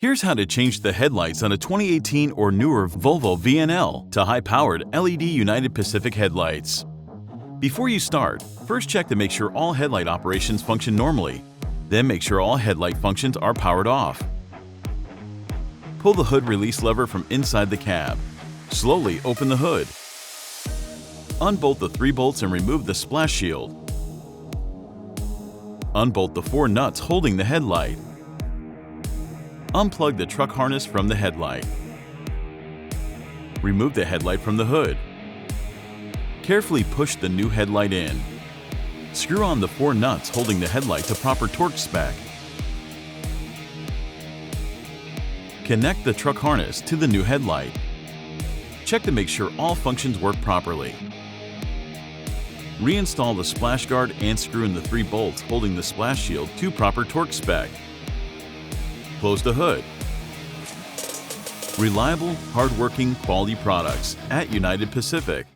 Here's how to change the headlights on a 2018 or newer Volvo VNL to high-powered LED United Pacific headlights. Before you start, first check to make sure all headlight operations function normally. Then make sure all headlight functions are powered off. Pull the hood release lever from inside the cab. Slowly open the hood. Unbolt the 3 bolts and remove the splash shield. Unbolt the 4 nuts holding the headlight. Unplug the truck harness from the headlight. Remove the headlight from the hood. Carefully push the new headlight in. Screw on the 4 nuts holding the headlight to proper torque spec. Connect the truck harness to the new headlight. Check to make sure all functions work properly. Reinstall the splash guard and screw in the 3 bolts holding the splash shield to proper torque spec. Close the hood. Reliable, hardworking, quality products at United Pacific.